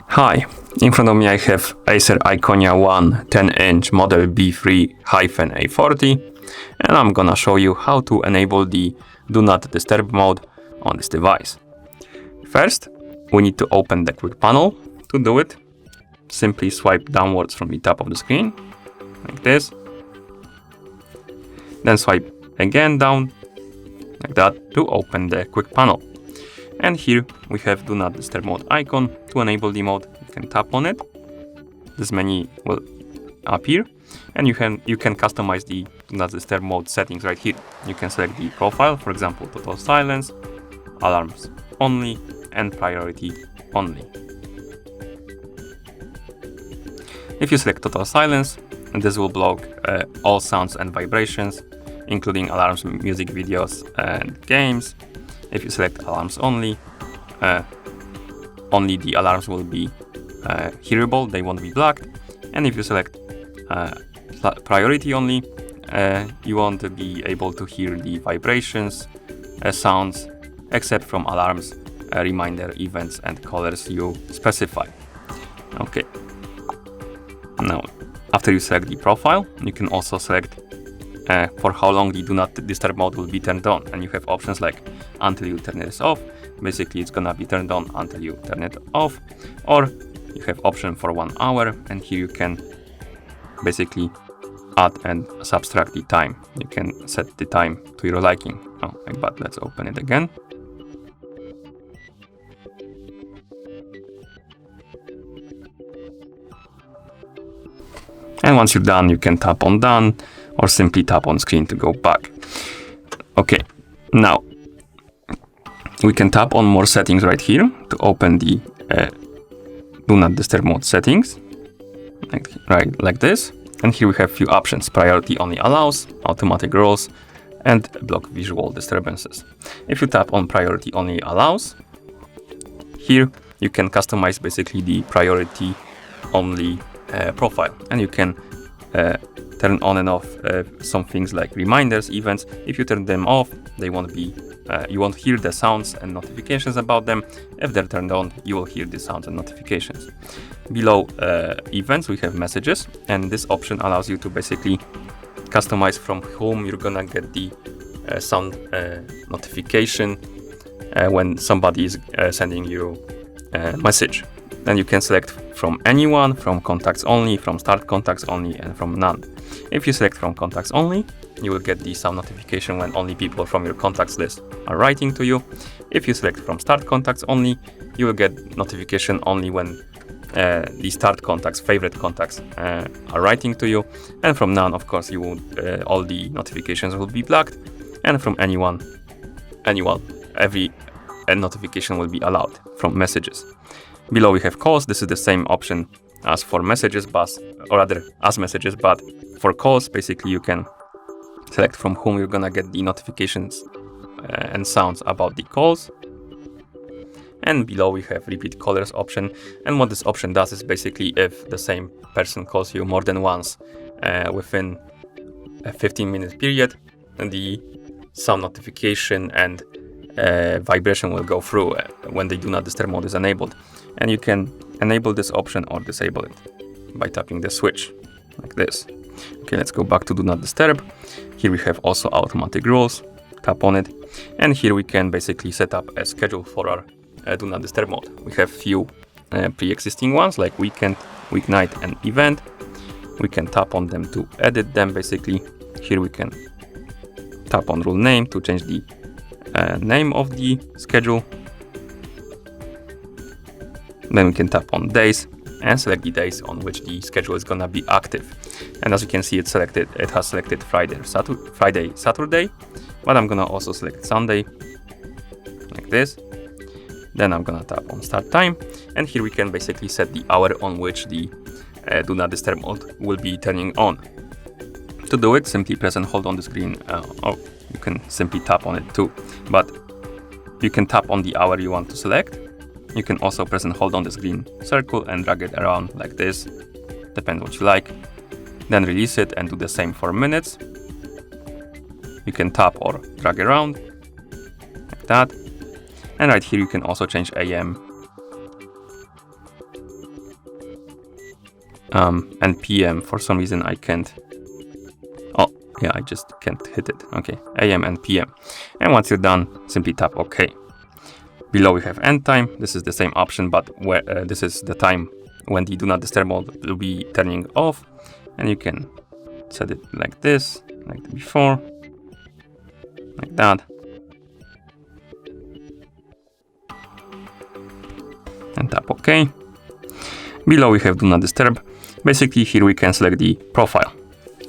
Hi, in front of me I have ACER Iconia One 10-inch model B3-A40, and I'm gonna show you how to enable the Do Not Disturb mode on this device. First, we need to open the quick panel. To do it, simply swipe downwards from the top of the screen, like this. Then swipe again down, like that, to open the quick panel. And here we have Do Not Disturb mode icon. To enable the mode, you can tap on it. This menu will appear, and you can customize the Do Not Disturb mode settings right here. You can select the profile, for example, total silence, alarms only, and priority only. If you select total silence, this will block all sounds and vibrations, including alarms, music videos, and games. If you select alarms only, only the alarms will be hearable, they won't be blocked. And if you select priority only, you won't be able to hear the vibrations, sounds, except from alarms, reminder, events, and colors you specify. Okay. Now, after you select the profile, you can also select for how long the Do Not Disturb mode will be turned on, and you have options like until you turn this off. Basically, it's gonna be turned on until you turn it off, or you have option for 1 hour, and here you can basically add and subtract the time. You can set the time to your liking. Oh, but let's open it again. And once you're done, you can tap on done or simply tap on screen to go back. Okay, now we can tap on more settings right here to open the Do Not Disturb mode settings, like this. And here we have few options: priority only allows, automatic rules, and block visual disturbances. If you tap on priority only allows, here you can customize basically the priority only profile, and you can turn on and off some things like reminders, events. If you turn them off, they won't be you won't hear the sounds and notifications about them. If they're turned on, you will hear the sounds and notifications. Below events, we have messages, and this option allows you to basically customize from whom you're gonna get the sound notification when somebody is sending you a message. Then you can select from anyone, from contacts only, from start contacts only, and from none. If you select from contacts only, you will get the sound notification when only people from your contacts list are writing to you. If you select from start contacts only, you will get notification only when the start contacts, favorite contacts are writing to you. And from none, of course, you will all the notifications will be blocked. And from anyone, every notification will be allowed from messages. Below we have calls. This is the same option as for messages, but for calls, basically you can select from whom you're gonna get the notifications and sounds about the calls. And below we have repeat callers option, and what this option does is basically if the same person calls you more than once within a 15-minute period, the sound notification and vibration will go through when the Do Not Disturb mode is enabled. And you can enable this option or disable it by tapping the switch like this. Okay, let's go back to Do Not Disturb. Here we have also automatic rules. Tap on it, and here we can basically set up a schedule for our Do Not Disturb mode. We have few pre-existing ones like weekend, weeknight, and event. We can tap on them to edit them basically. Here we can tap on rule name to change the name of the schedule. Then we can tap on days and select the days on which the schedule is gonna be active. And as you can see, it has selected Friday, Saturday, but I'm gonna also select Sunday, like this. Then I'm gonna tap on start time, and here we can basically set the hour on which the Do Not Disturb mode will be turning on. To do it, simply press and hold on the screen, or you can simply tap on it too, but you can tap on the hour you want to select. You can also press and hold on this green circle and drag it around like this, depends what you like. Then release it and do the same for minutes. you can tap or drag around, like that. And right here you can also change AM and PM. For some reason I can't. Oh, yeah, I just can't hit it. Okay, AM and PM. And once you're done, simply tap OK. Below we have end time. This is the same option, but this is the time when the do not disturb mode will be turning off. And you can set it like this, like before, like that. And tap OK. Below we have do not disturb. Basically here we can select the profile.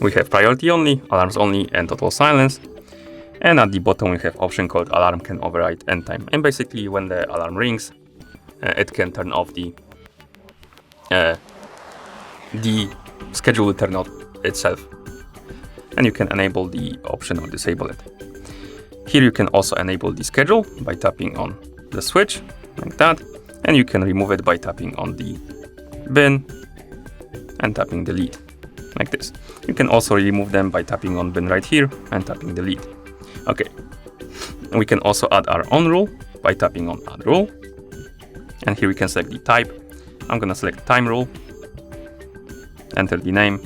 We have priority only, alarms only, and total silence. And at the bottom we have option called alarm can override end time. And basically when the alarm rings, it can turn off the schedule will turn off itself. And you can enable the option or disable it. Here you can also enable the schedule by tapping on the switch, like that. And you can remove it by tapping on the bin and tapping delete, like this. You can also remove them by tapping on bin right here and tapping delete. Okay, we can also add our own rule by tapping on add rule. And here we can select the type. I'm gonna select time rule, enter the name,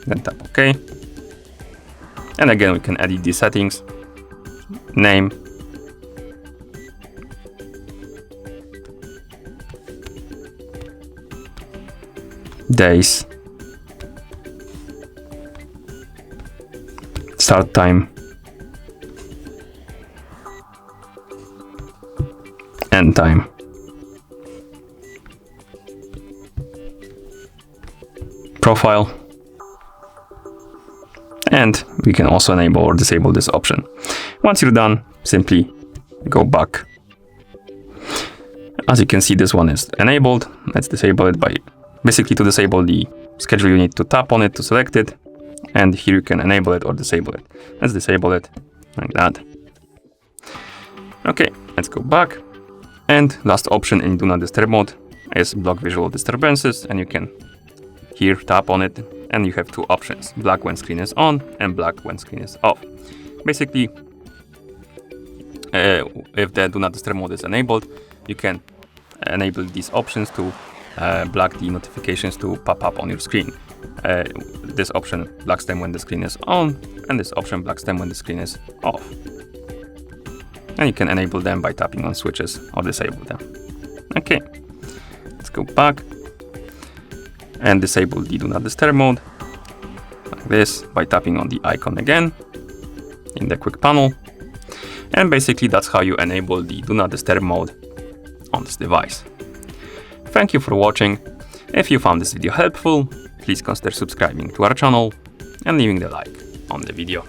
then tap OK. And again, we can edit the settings, name, days, start time, end time, profile, and we can also enable or disable this option. Once you're done, simply go back. As you can see, this one is enabled. Let's disable it by basically to disable the schedule, you need to tap on it to select it. And here you can enable it or disable it. Let's disable it like that. Okay, let's go back. And last option in do not disturb mode is block visual disturbances. And you can here tap on it. And you have two options, black when screen is on and black when screen is off. Basically, if the do not disturb mode is enabled, you can enable these options to block the notifications to pop up on your screen. This option blocks them when the screen is on, and this option blocks them when the screen is off. And you can enable them by tapping on switches or disable them. Okay, let's go back and disable the do not disturb mode, like this, by tapping on the icon again in the quick panel. And basically that's how you enable the do not disturb mode on this device. Thank you for watching. If you found this video helpful, please consider subscribing to our channel and leaving the like on the video.